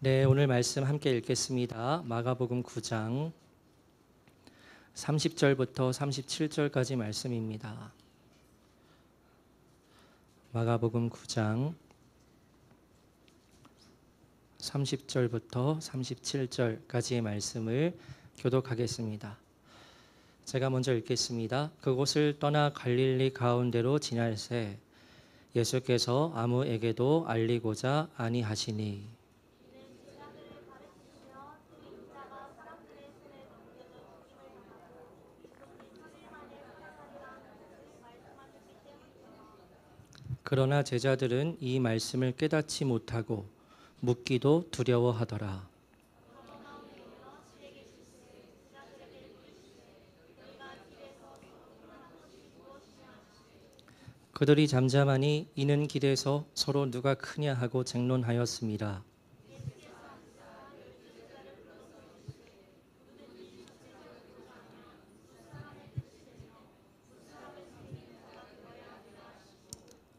네, 오늘 말씀 함께 읽겠습니다. 마가복음 9장 30절부터 37절까지 말씀입니다. 마가복음 9장 30절부터 37절까지의 말씀을 교독하겠습니다. 제가 먼저 읽겠습니다. 그곳을 떠나 갈릴리 가운데로 지날새 예수께서 아무에게도 알리고자 아니하시니 그러나 제자들은 이 말씀을 깨닫지 못하고 묻기도 두려워하더라. 그들이 잠잠하니 이는 길에서 서로 누가 크냐 하고 쟁론하였습니다.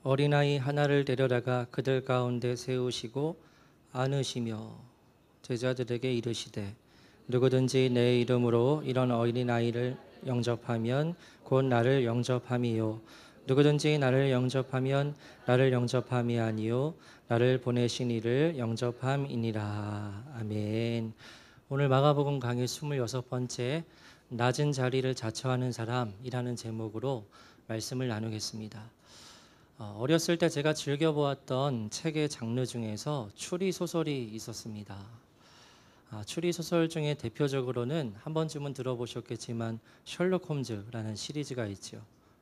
어린아이 하나를 데려다가 그들 가운데 세우시고 안으시며 제자들에게 이르시되 누구든지 내 이름으로 이런 어린아이를 영접하면 곧 나를 영접함이요 누구든지 나를 영접하면 나를 영접함이 아니요 나를 보내신 이를 영접함이니라. 아멘. 오늘 마가복음 강의 26번째 낮은 자리를 자처하는 사람이라는 제목으로 말씀을 나누겠습니다. 어렸을 때 제가 즐겨보았던 책의 장르 중에서 추리소설이 있었습니다. 추리소설 중에 대표적으로는 한 번쯤은 들어보셨겠지만 셜록 홈즈라는 시리즈가 있죠.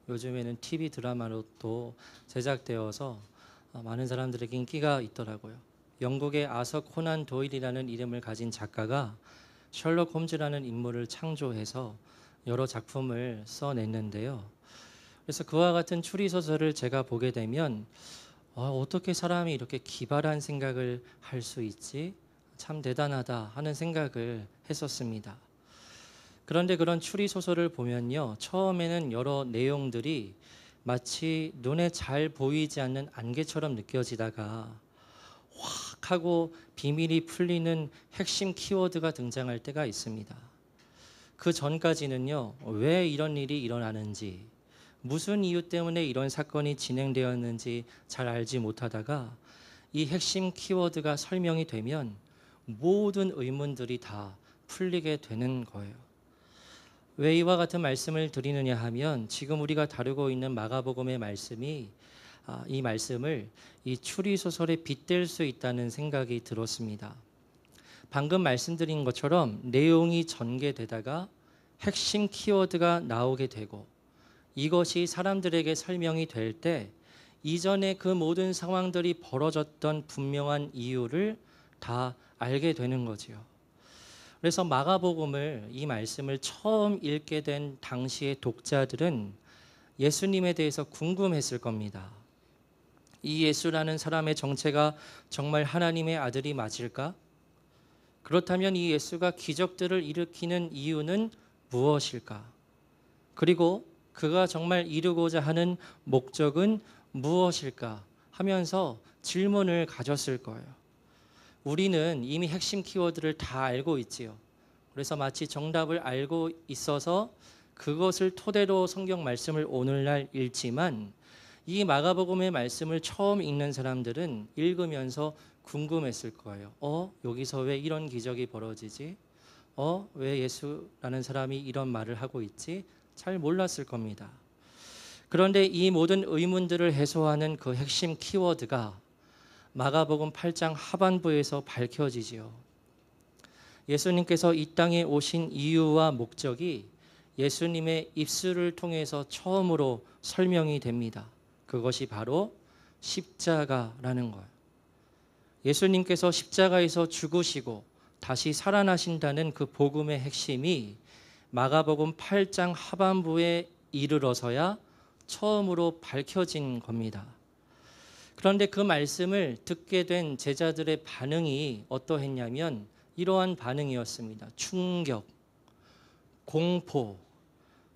요즘에는 TV 드라마로도 제작되어서 많은 사람들에게 인기가 있더라고요. 영국의 아서 코난 도일이라는 이름을 가진 작가가 셜록 홈즈라는 인물을 창조해서 여러 작품을 써냈는데요. 그래서 그와 같은 추리소설을 제가 보게 되면 어떻게 사람이 이렇게 기발한 생각을 할 수 있지? 참 대단하다 하는 생각을 했었습니다. 그런데 그런 추리소설을 보면요, 처음에는 여러 내용들이 마치 눈에 잘 보이지 않는 안개처럼 느껴지다가 확 하고 비밀이 풀리는 핵심 키워드가 등장할 때가 있습니다. 그 전까지는요, 왜 이런 일이 일어나는지, 무슨 이유 때문에 이런 사건이 진행되었는지 잘 알지 못하다가 이 핵심 키워드가 설명이 되면 모든 의문들이 다 풀리게 되는 거예요. 왜 이와 같은 말씀을 드리느냐 하면 지금 우리가 다루고 있는 마가복음의 말씀이 이 말씀을 이 추리소설에 빗댈 수 있다는 생각이 들었습니다. 방금 말씀드린 것처럼 내용이 전개되다가 핵심 키워드가 나오게 되고 이것이 사람들에게 설명이 될 때 이전에 그 모든 상황들이 벌어졌던 분명한 이유를 다 알게 되는 거지요. 그래서 마가복음을 이 말씀을 처음 읽게 된 당시의 독자들은 예수님에 대해서 궁금했을 겁니다. 이 예수라는 사람의 정체가 정말 하나님의 아들이 맞을까? 그렇다면 이 예수가 기적들을 일으키는 이유는 무엇일까? 그리고 그가 정말 이루고자 하는 목적은 무엇일까 하면서 질문을 가졌을 거예요. 우리는 이미 핵심 키워드를 다 알고 있지요. 그래서 마치 정답을 알고 있어서 그것을 토대로 성경 말씀을 오늘날 읽지만 이 마가복음의 말씀을 처음 읽는 사람들은 읽으면서 궁금했을 거예요. 여기서 왜 이런 기적이 벌어지지? 왜 예수라는 사람이 이런 말을 하고 있지? 잘 몰랐을 겁니다. 그런데 이 모든 의문들을 해소하는 그 핵심 키워드가 마가복음 8장 하반부에서 밝혀지지요. 예수님께서 이 땅에 오신 이유와 목적이 예수님의 입술을 통해서 처음으로 설명이 됩니다. 그것이 바로 십자가라는 거예요. 예수님께서 십자가에서 죽으시고 다시 살아나신다는 그 복음의 핵심이 마가복음 8장 하반부에 이르러서야 처음으로 밝혀진 겁니다. 그런데 그 말씀을 듣게 된 제자들의 반응이 어떠했냐면 이러한 반응이었습니다. 충격, 공포,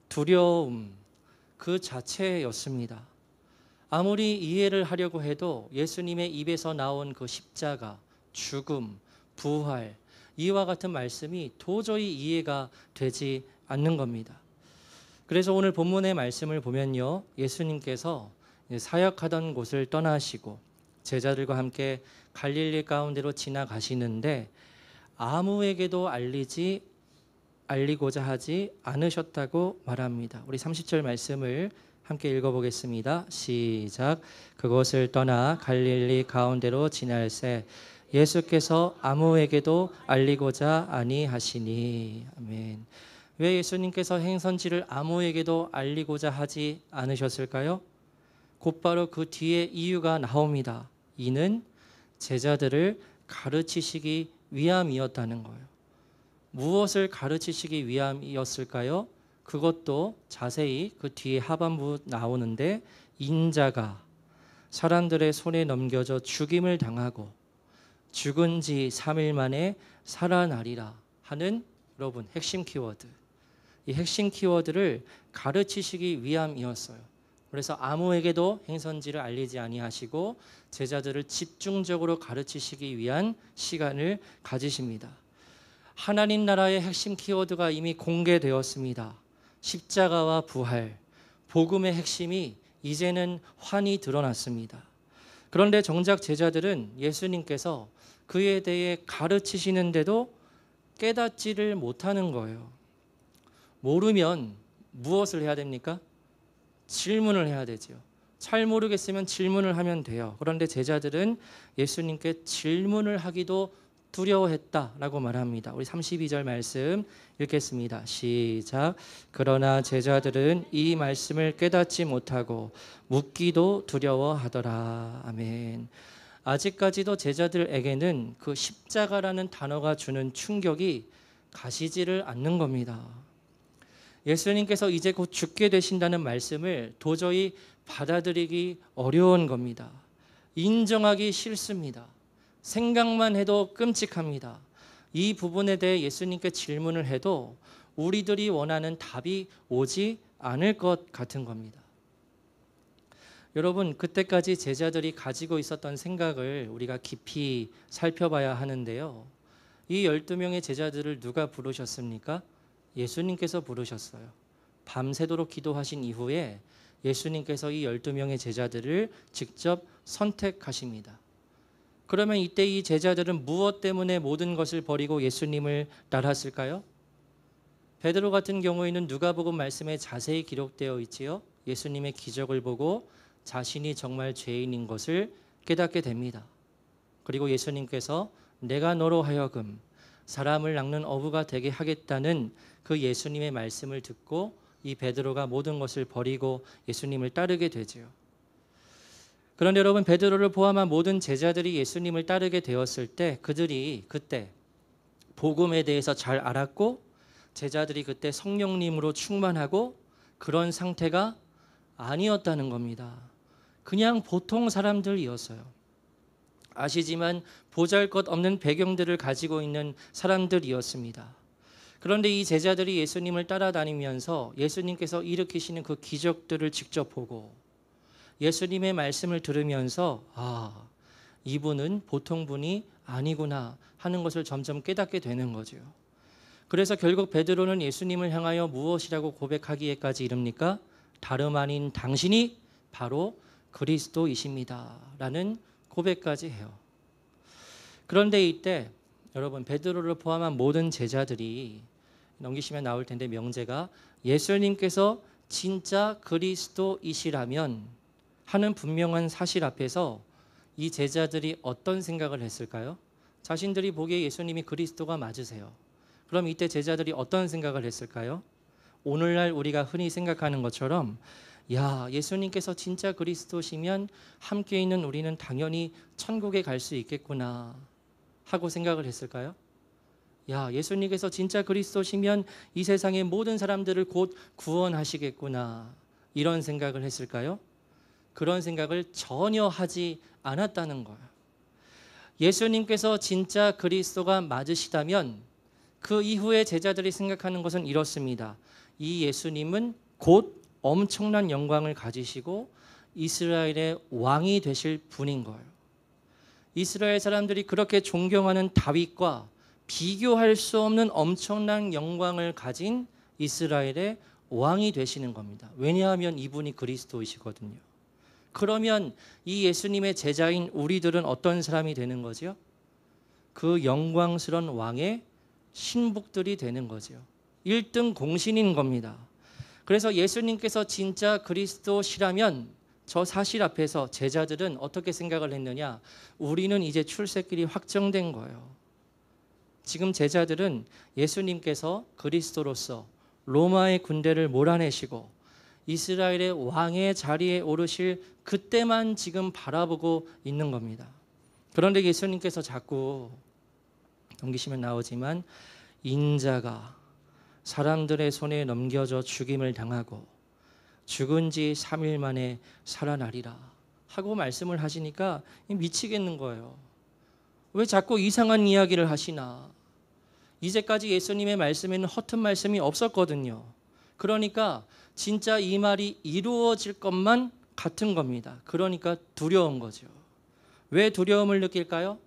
두려움 그 자체였습니다. 아무리 이해를 하려고 해도 예수님의 입에서 나온 그 십자가, 죽음, 부활, 이와 같은 말씀이 도저히 이해가 되지 않는 겁니다. 그래서 오늘 본문의 말씀을 보면요, 예수님께서 사역하던 곳을 떠나시고 제자들과 함께 갈릴리 가운데로 지나가시는데 아무에게도 알리고자 하지 않으셨다고 말합니다. 우리 30절 말씀을 함께 읽어보겠습니다. 시작. 그곳을 떠나 갈릴리 가운데로 지날새 예수께서 아무에게도 알리고자 아니하시니. 아멘. 왜 예수님께서 행선지를 아무에게도 알리고자 하지 않으셨을까요? 곧바로 그 뒤에 이유가 나옵니다. 이는 제자들을 가르치시기 위함이었다는 거예요. 무엇을 가르치시기 위함이었을까요? 그것도 자세히 그 뒤에 하반부 나오는데, 인자가 사람들의 손에 넘겨져 죽임을 당하고 죽은 지 3일 만에 살아나리라 하는, 여러분, 핵심 키워드. 이 핵심 키워드를 가르치시기 위함이었어요. 그래서 아무에게도 행선지를 알리지 아니하시고 제자들을 집중적으로 가르치시기 위한 시간을 가지십니다. 하나님 나라의 핵심 키워드가 이미 공개되었습니다. 십자가와 부활, 복음의 핵심이 이제는 환히 드러났습니다. 그런데 정작 제자들은 예수님께서 그에 대해 가르치시는데도 깨닫지를 못하는 거예요. 모르면 무엇을 해야 됩니까? 질문을 해야 되죠. 잘 모르겠으면 질문을 하면 돼요. 그런데 제자들은 예수님께 질문을 하기도 두려워했다라고 말합니다. 우리 32절 말씀 읽겠습니다. 시작. 그러나 제자들은 이 말씀을 깨닫지 못하고 묻기도 두려워하더라. 아멘. 아직까지도 제자들에게는 그 십자가라는 단어가 주는 충격이 가시지를 않는 겁니다. 예수님께서 이제 곧 죽게 되신다는 말씀을 도저히 받아들이기 어려운 겁니다. 인정하기 싫습니다. 생각만 해도 끔찍합니다. 이 부분에 대해 예수님께 질문을 해도 우리들이 원하는 답이 오지 않을 것 같은 겁니다. 여러분, 그때까지 제자들이 가지고 있었던 생각을 우리가 깊이 살펴봐야 하는데요. 이 12명의 제자들을 누가 부르셨습니까? 예수님께서 부르셨어요. 밤새도록 기도하신 이후에 예수님께서 이 12명의 제자들을 직접 선택하십니다. 그러면 이때 이 제자들은 무엇 때문에 모든 것을 버리고 예수님을 따랐을까요? 베드로 같은 경우에는 누가복음 말씀에 자세히 기록되어 있지요. 예수님의 기적을 보고 자신이 정말 죄인인 것을 깨닫게 됩니다. 그리고 예수님께서 내가 너로 하여금 사람을 낚는 어부가 되게 하겠다는 그 예수님의 말씀을 듣고 이 베드로가 모든 것을 버리고 예수님을 따르게 되죠. 그런데 여러분, 베드로를 포함한 모든 제자들이 예수님을 따르게 되었을 때 그들이 그때 복음에 대해서 잘 알았고 제자들이 그때 성령님으로 충만하고 그런 상태가 아니었다는 겁니다. 그냥 보통 사람들이었어요. 아시지만 보잘것없는 배경들을 가지고 있는 사람들이었습니다. 그런데 이 제자들이 예수님을 따라다니면서 예수님께서 일으키시는 그 기적들을 직접 보고 예수님의 말씀을 들으면서 이분은 보통 분이 아니구나 하는 것을 점점 깨닫게 되는 거죠. 그래서 결국 베드로는 예수님을 향하여 무엇이라고 고백하기에까지 이릅니까? 다름 아닌 당신이 바로 그리스도이십니다 라는 고백까지 해요. 그런데 이때 여러분, 베드로를 포함한 모든 제자들이, 넘기시면 나올 텐데 명제가 예수님께서 진짜 그리스도이시라면 하는 분명한 사실 앞에서 이 제자들이 어떤 생각을 했을까요? 자신들이 보기에 예수님이 그리스도가 맞으세요. 그럼 이때 제자들이 어떤 생각을 했을까요? 오늘날 우리가 흔히 생각하는 것처럼 예수님께서 진짜 그리스도시면 함께 있는 우리는 당연히 천국에 갈 수 있겠구나 하고 생각을 했을까요? 예수님께서 진짜 그리스도시면 이 세상의 모든 사람들을 곧 구원하시겠구나 이런 생각을 했을까요? 그런 생각을 전혀 하지 않았다는 거예요. 예수님께서 진짜 그리스도가 맞으시다면 그 이후에 제자들이 생각하는 것은 이렇습니다. 이 예수님은 곧 엄청난 영광을 가지시고 이스라엘의 왕이 되실 분인 거예요. 이스라엘 사람들이 그렇게 존경하는 다윗과 비교할 수 없는 엄청난 영광을 가진 이스라엘의 왕이 되시는 겁니다. 왜냐하면 이분이 그리스도이시거든요. 그러면 이 예수님의 제자인 우리들은 어떤 사람이 되는 거죠? 그 영광스러운 왕의 신복들이 되는 거죠. 1등 공신인 겁니다. 그래서 예수님께서 진짜 그리스도시라면 저 사실 앞에서 제자들은 어떻게 생각을 했느냐? 우리는 이제 출세길이 확정된 거예요. 지금 제자들은 예수님께서 그리스도로서 로마의 군대를 몰아내시고 이스라엘의 왕의 자리에 오르실 그때만 지금 바라보고 있는 겁니다. 그런데 예수님께서 자꾸 넘기시면 나오지만 인자가 사람들의 손에 넘겨져 죽임을 당하고 죽은 지 3일 만에 살아나리라 하고 말씀을 하시니까 미치겠는 거예요. 왜 자꾸 이상한 이야기를 하시나? 이제까지 예수님의 말씀에는 허튼 말씀이 없었거든요. 그러니까 진짜 이 말이 이루어질 것만 같은 겁니다. 그러니까 두려운 거죠. 왜 두려움을 느낄까요?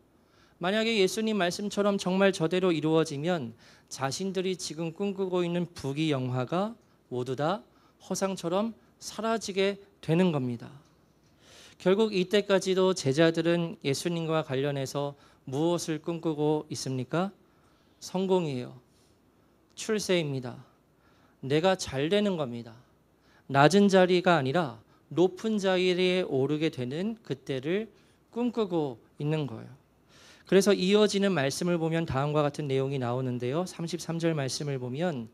만약에 예수님 말씀처럼 정말 저대로 이루어지면 자신들이 지금 꿈꾸고 있는 부귀영화가 모두 다 허상처럼 사라지게 되는 겁니다. 결국 이때까지도 제자들은 예수님과 관련해서 무엇을 꿈꾸고 있습니까? 성공이에요. 출세입니다. 내가 잘 되는 겁니다. 낮은 자리가 아니라 높은 자리에 오르게 되는 그때를 꿈꾸고 있는 거예요. 그래서 이어지는 말씀을 보면 다음과 같은 내용이 나오는데요. 33절 말씀을 보면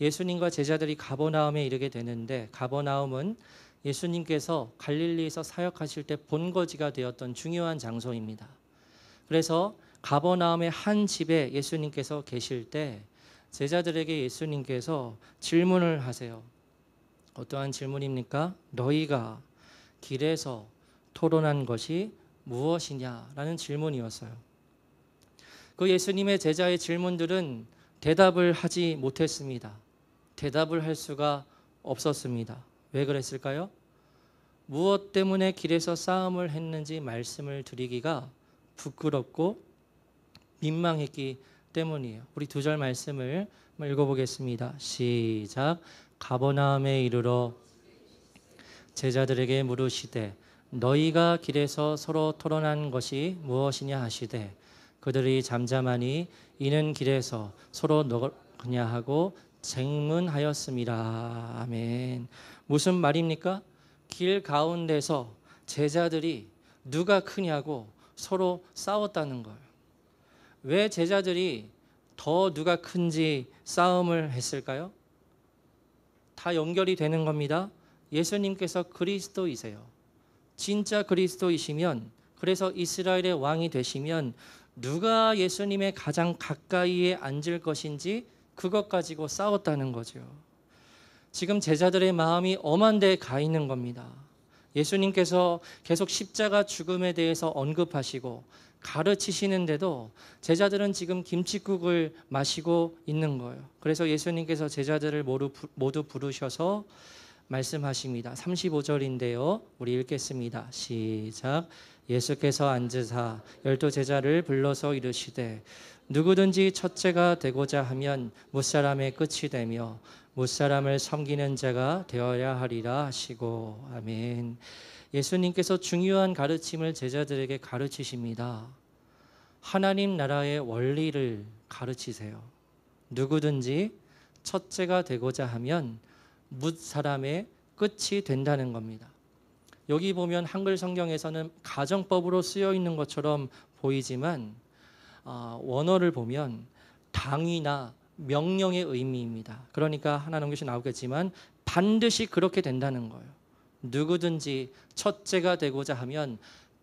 예수님과 제자들이 가버나움에 이르게 되는데, 가버나움은 예수님께서 갈릴리에서 사역하실 때 본거지가 되었던 중요한 장소입니다. 그래서 가버나움의 한 집에 예수님께서 계실 때 제자들에게 예수님께서 질문을 하세요. 어떠한 질문입니까? 너희가 길에서 토론한 것이 무엇이냐라는 질문이었어요. 그 예수님의 제자의 질문들은 대답을 하지 못했습니다. 대답을 할 수가 없었습니다. 왜 그랬을까요? 무엇 때문에 길에서 싸움을 했는지 말씀을 드리기가 부끄럽고 민망했기 때문이에요. 우리 2절 말씀을 읽어보겠습니다. 시작. 가버나움에 이르러 제자들에게 물으시되 너희가 길에서 서로 토론한 것이 무엇이냐 하시되 그들이 잠잠하니 이는 길에서 서로 너냐 하고 쟁문하였습니다. 아멘. 무슨 말입니까? 길 가운데서 제자들이 누가 크냐고 서로 싸웠다는 거예요. 왜 제자들이 더 누가 큰지 싸움을 했을까요? 다 연결이 되는 겁니다. 예수님께서 그리스도이세요. 진짜 그리스도이시면, 그래서 이스라엘의 왕이 되시면 누가 예수님의 가장 가까이에 앉을 것인지 그것 가지고 싸웠다는 거죠. 지금 제자들의 마음이 엄한 데에 가 있는 겁니다. 예수님께서 계속 십자가 죽음에 대해서 언급하시고 가르치시는데도 제자들은 지금 김칫국을 마시고 있는 거예요. 그래서 예수님께서 제자들을 모두 부르셔서 말씀하십니다. 35절인데요. 우리 읽겠습니다. 시작. 예수께서 앉으사 12 제자를 불러서 이르시되 누구든지 첫째가 되고자 하면 무사람의 끝이 되며 무사람을 섬기는 자가 되어야 하리라 하시고. 아멘. 예수님께서 중요한 가르침을 제자들에게 가르치십니다. 하나님 나라의 원리를 가르치세요. 누구든지 첫째가 되고자 하면 무사람의 끝이 된다는 겁니다. 여기 보면 한글 성경에서는 가정법으로 쓰여 있는 것처럼 보이지만 원어를 보면 당위나 명령의 의미입니다. 그러니까 하나 넘기시 나오겠지만 반드시 그렇게 된다는 거예요. 누구든지 첫째가 되고자 하면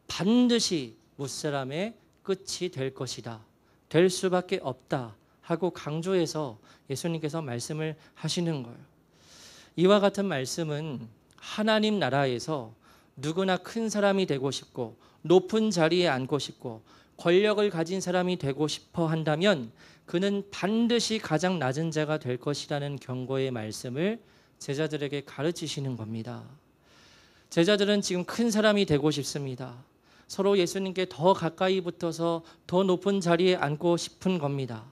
반드시 무사람의 끝이 될 것이다. 될 수밖에 없다 하고 강조해서 예수님께서 말씀을 하시는 거예요. 이와 같은 말씀은 하나님 나라에서 누구나 큰 사람이 되고 싶고 높은 자리에 앉고 싶고 권력을 가진 사람이 되고 싶어 한다면 그는 반드시 가장 낮은 자가 될 것이라는 경고의 말씀을 제자들에게 가르치시는 겁니다. 제자들은 지금 큰 사람이 되고 싶습니다. 서로 예수님께 더 가까이 붙어서 더 높은 자리에 앉고 싶은 겁니다.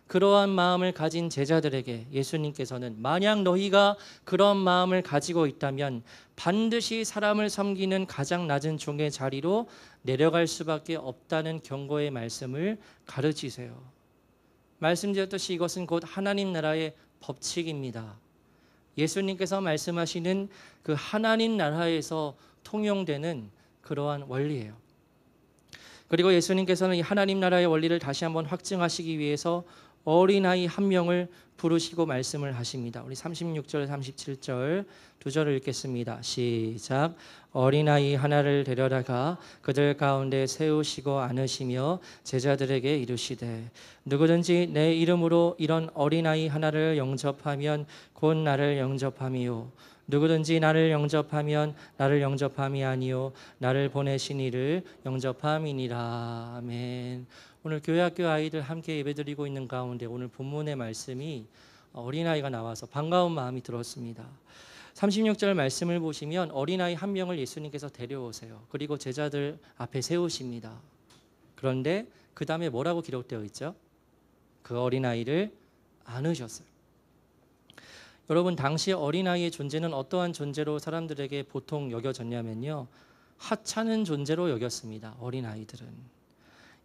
그러한 마음을 가진 제자들에게 예수님께서는 만약 너희가 그런 마음을 가지고 있다면 반드시 사람을 섬기는 가장 낮은 종의 자리로 내려갈 수밖에 없다는 경고의 말씀을 가르치세요. 말씀드렸듯이 이것은 곧 하나님 나라의 법칙입니다. 예수님께서 말씀하시는 그 하나님 나라에서 통용되는 그러한 원리예요. 그리고 예수님께서는 이 하나님 나라의 원리를 다시 한번 확증하시기 위해서 어린아이 한 명을 부르시고 말씀을 하십니다. 우리 36절, 37절 두 절을 읽겠습니다. 시작. 어린아이 하나를 데려다가 그들 가운데 세우시고 안으시며 제자들에게 이르시되 누구든지 내 이름으로 이런 어린아이 하나를 영접하면 곧 나를 영접함이요 누구든지 나를 영접하면 나를 영접함이 아니요 나를 보내신 이를 영접함이니라. 아멘. 오늘 교회학교 아이들 함께 예배드리고 있는 가운데 오늘 본문의 말씀이 어린아이가 나와서 반가운 마음이 들었습니다. 36절 말씀을 보시면 어린아이 한 명을 예수님께서 데려오세요. 그리고 제자들 앞에 세우십니다. 그런데 그 다음에 뭐라고 기록되어 있죠? 그 어린아이를 안으셨어요. 여러분, 당시 어린아이의 존재는 어떠한 존재로 사람들에게 보통 여겨졌냐면요, 하찮은 존재로 여겼습니다. 어린아이들은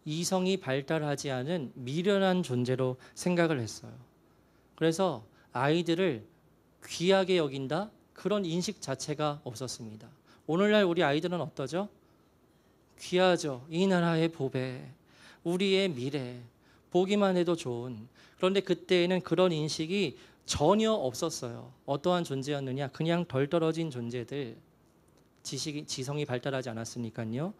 이성이 발달하지 않은 미련한 존재로 생각을 했어요. 그래서 아이들을 귀하게 여긴다? 그런 인식 자체가 없었습니다. 오늘날 우리 아이들은 어떠죠? 귀하죠. 이 나라의 보배, 우리의 미래, 보기만 해도 좋은. 그런데 그때에는 그런 인식이 전혀 없었어요. 어떠한 존재였느냐? 그냥 덜 떨어진 존재들, 지성이 발달하지 않았으니까요.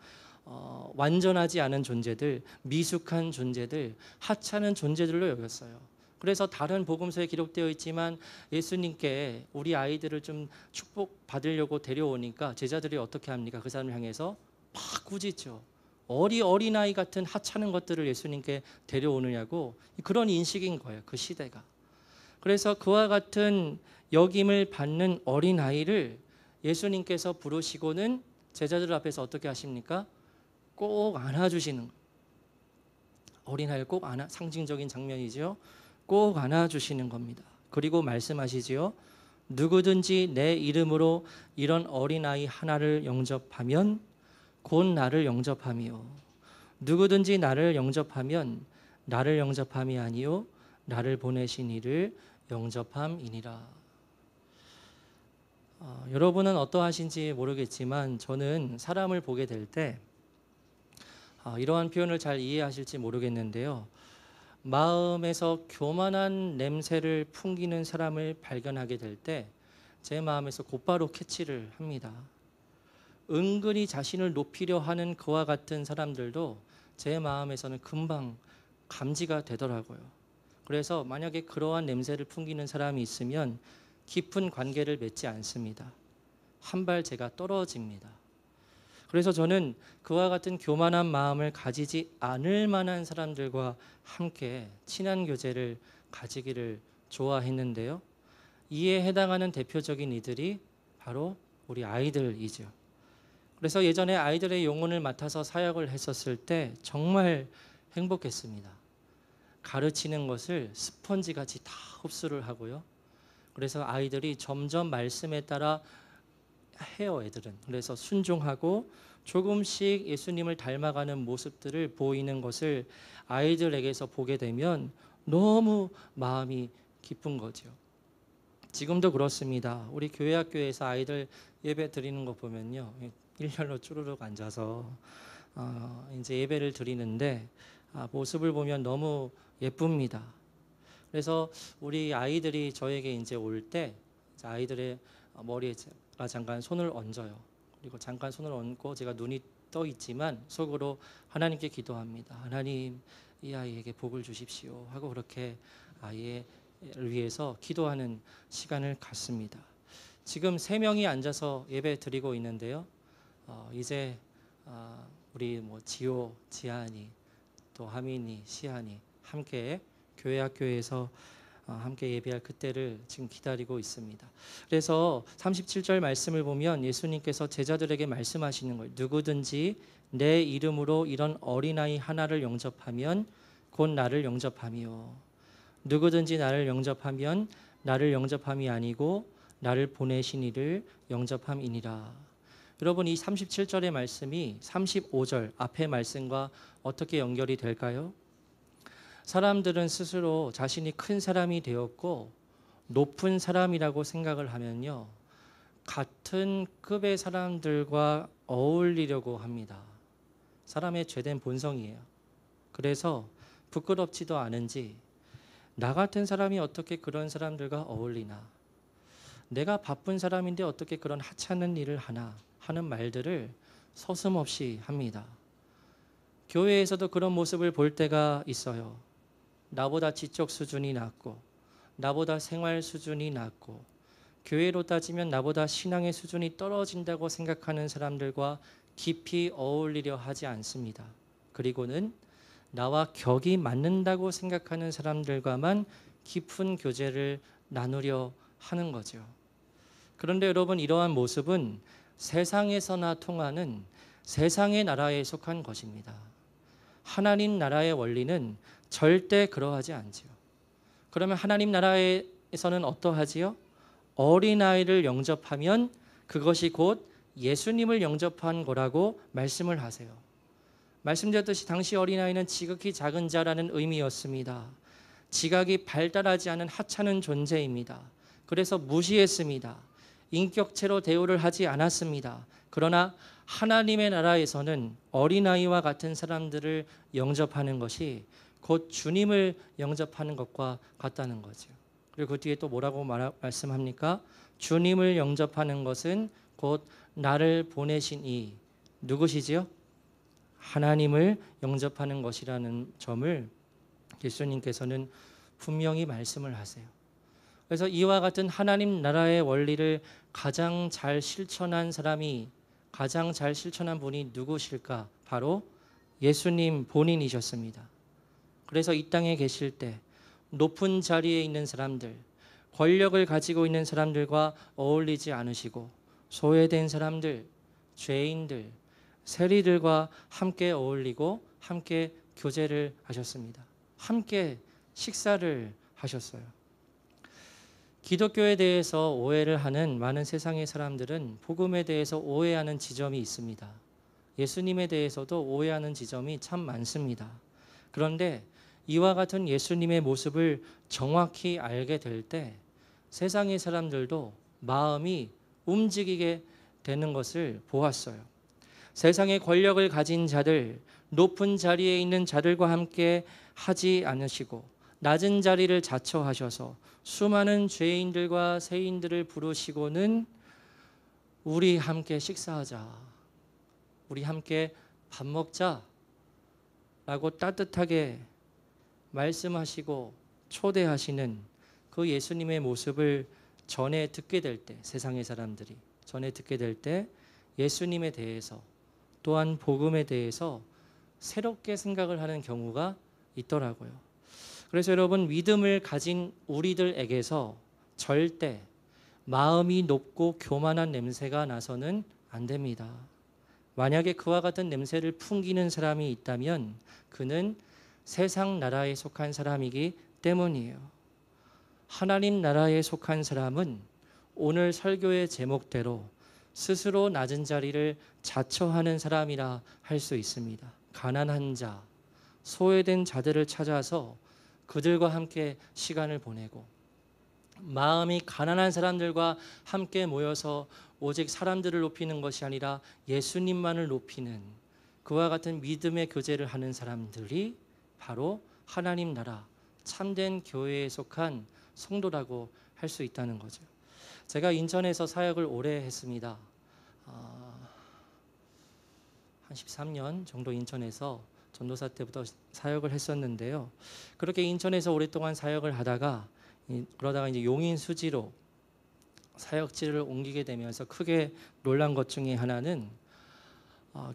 완전하지 않은 존재들, 미숙한 존재들, 하찮은 존재들로 여겼어요. 그래서 다른 복음서에 기록되어 있지만 예수님께 우리 아이들을 좀 축복받으려고 데려오니까 제자들이 어떻게 합니까? 그 사람을 향해서 막 꾸짖죠. 어린아이 같은 하찮은 것들을 예수님께 데려오느냐고, 그런 인식인 거예요. 그 시대가. 그래서 그와 같은 역임을 받는 어린아이를 예수님께서 부르시고는 제자들 앞에서 어떻게 하십니까? 꼭 안아주시는 거예요. 어린아이를 꼭 상징적인 장면이죠. 꼭 안아주시는 겁니다. 그리고 말씀하시지요. 누구든지 내 이름으로 이런 어린아이 하나를 영접하면 곧 나를 영접함이요 누구든지 나를 영접하면 나를 영접함이 아니요 나를 보내신 이를 영접함이니라. 여러분은 어떠하신지 모르겠지만 저는 사람을 보게 될 때 이러한 표현을 잘 이해하실지 모르겠는데요, 마음에서 교만한 냄새를 풍기는 사람을 발견하게 될 때 제 마음에서 곧바로 캐치를 합니다. 은근히 자신을 높이려 하는 그와 같은 사람들도 제 마음에서는 금방 감지가 되더라고요. 그래서 만약에 그러한 냄새를 풍기는 사람이 있으면 깊은 관계를 맺지 않습니다. 한 발 제가 떨어집니다. 그래서 저는 그와 같은 교만한 마음을 가지지 않을 만한 사람들과 함께 친한 교제를 가지기를 좋아했는데요, 이에 해당하는 대표적인 이들이 바로 우리 아이들이죠. 그래서 예전에 아이들의 영혼을 맡아서 사역을 했었을 때 정말 행복했습니다. 가르치는 것을 스펀지같이 다 흡수를 하고요. 그래서 아이들이 점점 말씀에 따라 해요, 애들은. 그래서 순종하고 조금씩 예수님을 닮아가는 모습들을 보이는 것을 아이들에게서 보게 되면 너무 마음이 기쁜 거죠. 지금도 그렇습니다. 우리 교회 학교에서 아이들 예배 드리는 거 보면요, 일렬로 쭈르륵 앉아서 이제 예배를 드리는데 모습을 보면 너무 예쁩니다. 그래서 우리 아이들이 저에게 이제 올 때 아이들의 머리에 제가 잠깐 손을 얹어요. 그리고 잠깐 손을 얹고 제가 눈이 떠 있지만 속으로 하나님께 기도합니다. 하나님, 이 아이에게 복을 주십시오 하고 그렇게 아이를 위해서 기도하는 시간을 갖습니다. 지금 3명이 앉아서 예배 드리고 있는데요, 이제 우리 지호, 지한이, 또 하민이, 시한이 함께 교회 학교에서 함께 예배할 그때를 지금 기다리고 있습니다. 그래서 37절 말씀을 보면 예수님께서 제자들에게 말씀하시는 거예요. 누구든지 내 이름으로 이런 어린아이 하나를 영접하면 곧 나를 영접함이요. 누구든지 나를 영접하면 나를 영접함이 아니고 나를 보내신 이를 영접함이니라. 여러분, 이 37절의 말씀이 35절 앞의 말씀과 어떻게 연결이 될까요? 사람들은 스스로 자신이 큰 사람이 되었고 높은 사람이라고 생각을 하면요, 같은 급의 사람들과 어울리려고 합니다. 사람의 죄된 본성이에요. 그래서 부끄럽지도 않은지 나 같은 사람이 어떻게 그런 사람들과 어울리나, 내가 바쁜 사람인데 어떻게 그런 하찮은 일을 하나 하는 말들을 서슴없이 합니다. 교회에서도 그런 모습을 볼 때가 있어요. 나보다 지적 수준이 낮고 나보다 생활 수준이 낮고 교회로 따지면 나보다 신앙의 수준이 떨어진다고 생각하는 사람들과 깊이 어울리려 하지 않습니다. 그리고는 나와 격이 맞는다고 생각하는 사람들과만 깊은 교제를 나누려 하는 거죠. 그런데 여러분, 이러한 모습은 세상에서나 통하는 세상의 나라에 속한 것입니다. 하나님 나라의 원리는 절대 그러하지 않지요. 그러면 하나님 나라에서는 어떠하지요? 어린아이를 영접하면 그것이 곧 예수님을 영접한 거라고 말씀을 하세요. 말씀드렸듯이 당시 어린아이는 지극히 작은 자라는 의미였습니다. 지각이 발달하지 않은 하찮은 존재입니다. 그래서 무시했습니다. 인격체로 대우를 하지 않았습니다. 그러나 하나님의 나라에서는 어린아이와 같은 사람들을 영접하는 것이 곧 주님을 영접하는 것과 같다는 거죠. 그리고 그 뒤에 또 뭐라고 말씀합니까? 주님을 영접하는 것은 곧 나를 보내신 이 누구시지요? 하나님을 영접하는 것이라는 점을 예수님께서는 분명히 말씀을 하세요. 그래서 이와 같은 하나님 나라의 원리를 가장 잘 실천한 사람이, 가장 잘 실천한 분이 누구실까? 바로 예수님 본인이셨습니다. 그래서 이 땅에 계실 때 높은 자리에 있는 사람들, 권력을 가지고 있는 사람들과 어울리지 않으시고 소외된 사람들, 죄인들, 세리들과 함께 어울리고 함께 교제를 하셨습니다. 함께 식사를 하셨어요. 기독교에 대해서 오해를 하는 많은 세상의 사람들은 복음에 대해서 오해하는 지점이 있습니다. 예수님에 대해서도 오해하는 지점이 참 많습니다. 그런데 이와 같은 예수님의 모습을 정확히 알게 될 때 세상의 사람들도 마음이 움직이게 되는 것을 보았어요. 세상의 권력을 가진 자들, 높은 자리에 있는 자들과 함께 하지 않으시고 낮은 자리를 자처하셔서 수많은 죄인들과 세인들을 부르시고는 우리 함께 식사하자, 우리 함께 밥 먹자 라고 따뜻하게 말씀하시고 초대하시는 그 예수님의 모습을 전해 듣게 될 때, 세상의 사람들이 전해 듣게 될 때 예수님에 대해서 또한 복음에 대해서 새롭게 생각을 하는 경우가 있더라고요. 그래서 여러분, 믿음을 가진 우리들에게서 절대 마음이 높고 교만한 냄새가 나서는 안 됩니다. 만약에 그와 같은 냄새를 풍기는 사람이 있다면 그는 세상 나라에 속한 사람이기 때문이에요. 하나님 나라에 속한 사람은 오늘 설교의 제목대로 스스로 낮은 자리를 자처하는 사람이라 할 수 있습니다. 가난한 자, 소외된 자들을 찾아서 그들과 함께 시간을 보내고 마음이 가난한 사람들과 함께 모여서 오직 사람들을 높이는 것이 아니라 예수님만을 높이는 그와 같은 믿음의 교제를 하는 사람들이 바로 하나님 나라 참된 교회에 속한 성도라고 할 수 있다는 거죠. 제가 인천에서 사역을 오래 했습니다. 한 13년 정도 인천에서 전도사 때부터 사역을 했었는데요. 그렇게 인천에서 오랫동안 사역을 하다가 그러다가 이제 용인 수지로 사역지를 옮기게 되면서 크게 놀란 것 중에 하나는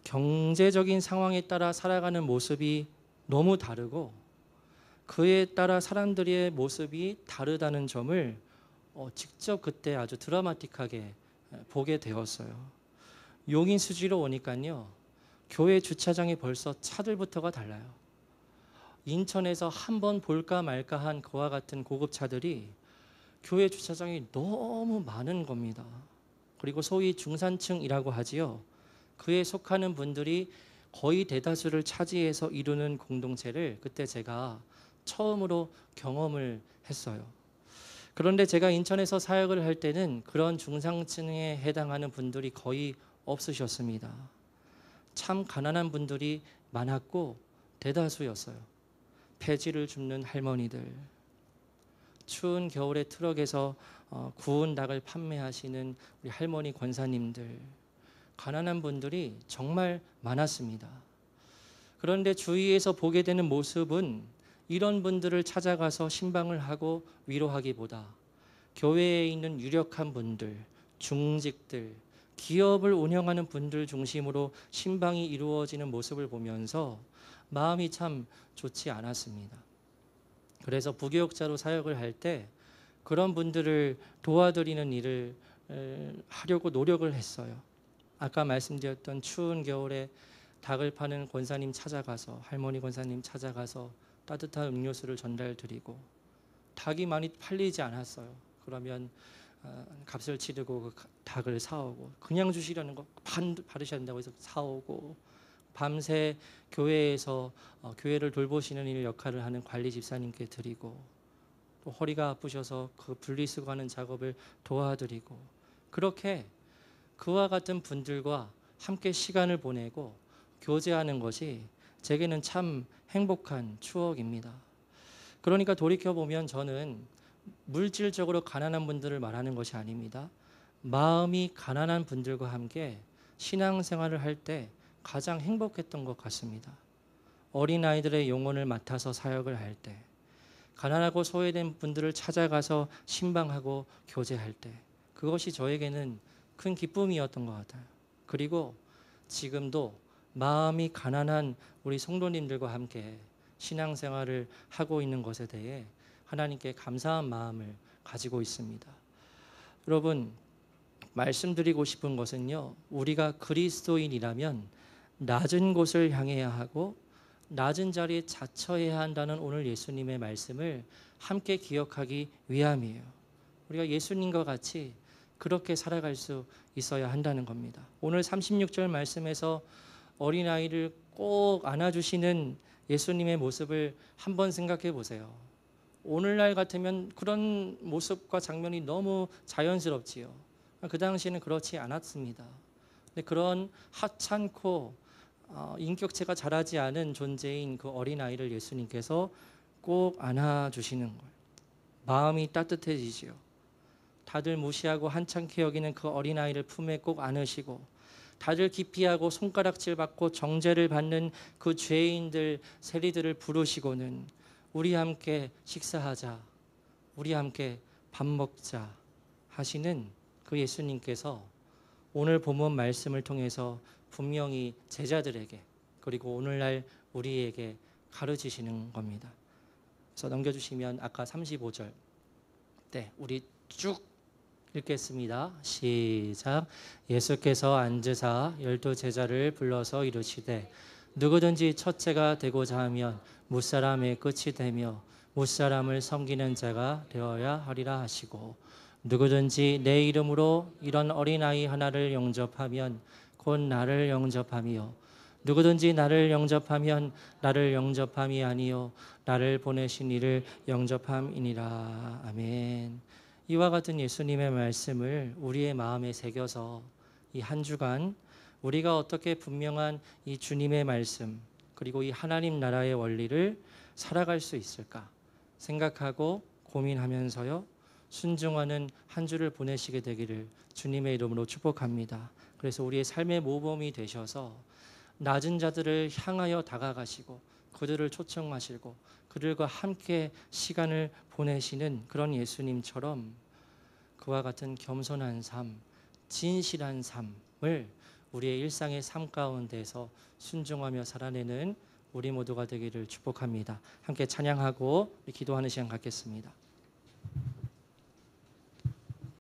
경제적인 상황에 따라 살아가는 모습이 너무 다르고 그에 따라 사람들의 모습이 다르다는 점을 직접 그때 아주 드라마틱하게 보게 되었어요. 용인 수지로 오니까요, 교회 주차장이 벌써 차들부터가 달라요. 인천에서 한번 볼까 말까 한 그와 같은 고급차들이 교회 주차장이 너무 많은 겁니다. 그리고 소위 중산층이라고 하지요. 그에 속하는 분들이 거의 대다수를 차지해서 이루는 공동체를 그때 제가 처음으로 경험을 했어요. 그런데 제가 인천에서 사역을 할 때는 그런 중상층에 해당하는 분들이 거의 없으셨습니다. 참 가난한 분들이 많았고 대다수였어요. 폐지를 줍는 할머니들, 추운 겨울에 트럭에서 구운 닭을 판매하시는 우리 할머니 권사님들, 가난한 분들이 정말 많았습니다. 그런데 주위에서 보게 되는 모습은 이런 분들을 찾아가서 신방을 하고 위로하기보다 교회에 있는 유력한 분들, 중직들, 기업을 운영하는 분들 중심으로 신방이 이루어지는 모습을 보면서 마음이 참 좋지 않았습니다. 그래서 부교육자로 사역을 할 때 그런 분들을 도와드리는 일을 하려고 노력을 했어요. 아까 말씀드렸던 추운 겨울에 닭을 파는 권사님 찾아가서, 할머니 권사님 찾아가서 따뜻한 음료수를 전달드리고, 닭이 많이 팔리지 않았어요. 그러면 값을 치르고 그 닭을 사오고, 그냥 주시려는 거 받으셔야 된다고 해서 사오고, 밤새 교회에서 교회를 돌보시는 일 역할을 하는 관리 집사님께 드리고, 또 허리가 아프셔서 그 분리수거하는 작업을 도와드리고, 그렇게 그와 같은 분들과 함께 시간을 보내고 교제하는 것이 제게는 참 행복한 추억입니다. 그러니까 돌이켜보면 저는 물질적으로 가난한 분들을 말하는 것이 아닙니다. 마음이 가난한 분들과 함께 신앙생활을 할 때 가장 행복했던 것 같습니다. 어린아이들의 영혼을 맡아서 사역을 할 때, 가난하고 소외된 분들을 찾아가서 신방하고 교제할 때, 그것이 저에게는 큰 기쁨이었던 것 같아요. 그리고 지금도 마음이 가난한 우리 성도님들과 함께 신앙생활을 하고 있는 것에 대해 하나님께 감사한 마음을 가지고 있습니다. 여러분, 말씀드리고 싶은 것은요, 우리가 그리스도인이라면 낮은 곳을 향해야 하고 낮은 자리에 자처해야 한다는 오늘 예수님의 말씀을 함께 기억하기 위함이에요. 우리가 예수님과 같이 그렇게 살아갈 수 있어야 한다는 겁니다. 오늘 36절 말씀에서 어린아이를 꼭 안아주시는 예수님의 모습을 한번 생각해 보세요. 오늘날 같으면 그런 모습과 장면이 너무 자연스럽지요. 그 당시에는 그렇지 않았습니다. 근데 그런 하찮고 인격체가 자라지 않은 존재인 그 어린아이를 예수님께서 꼭 안아주시는 거예요. 마음이 따뜻해지지요. 다들 무시하고 한참케 여기는 그 어린아이를 품에 꼭 안으시고, 다들 기피하고 손가락질 받고 정죄를 받는 그 죄인들, 세리들을 부르시고는 우리 함께 식사하자, 우리 함께 밥 먹자 하시는 그 예수님께서 오늘 본문 말씀을 통해서 분명히 제자들에게, 그리고 오늘날 우리에게 가르치시는 겁니다. 그래서 넘겨주시면 아까 35절, 네, 우리 쭉 읽겠습니다. 시작. 예수께서 앉으사 12 제자를 불러서 이르시되 누구든지 첫째가 되고자 하면 무사람의 끝이 되며 무사람을 섬기는 자가 되어야 하리라 하시고, 누구든지 내 이름으로 이런 어린아이 하나를 영접하면 곧 나를 영접하며, 누구든지 나를 영접하면 나를 영접함이 아니요 나를 보내신 이를 영접함이니라. 아멘. 이와 같은 예수님의 말씀을 우리의 마음에 새겨서 이 한 주간 우리가 어떻게 분명한 이 주님의 말씀, 그리고 이 하나님 나라의 원리를 살아갈 수 있을까 생각하고 고민하면서요, 순종하는 한 주를 보내시게 되기를 주님의 이름으로 축복합니다. 그래서 우리의 삶의 모범이 되셔서 낮은 자들을 향하여 다가가시고 그들을 초청하시고 그들과 함께 시간을 보내시는 그런 예수님처럼 그와 같은 겸손한 삶, 진실한 삶을 우리의 일상의 삶 가운데서 순종하며 살아내는 우리 모두가 되기를 축복합니다. 함께 찬양하고 기도하는 시간 갖겠습니다.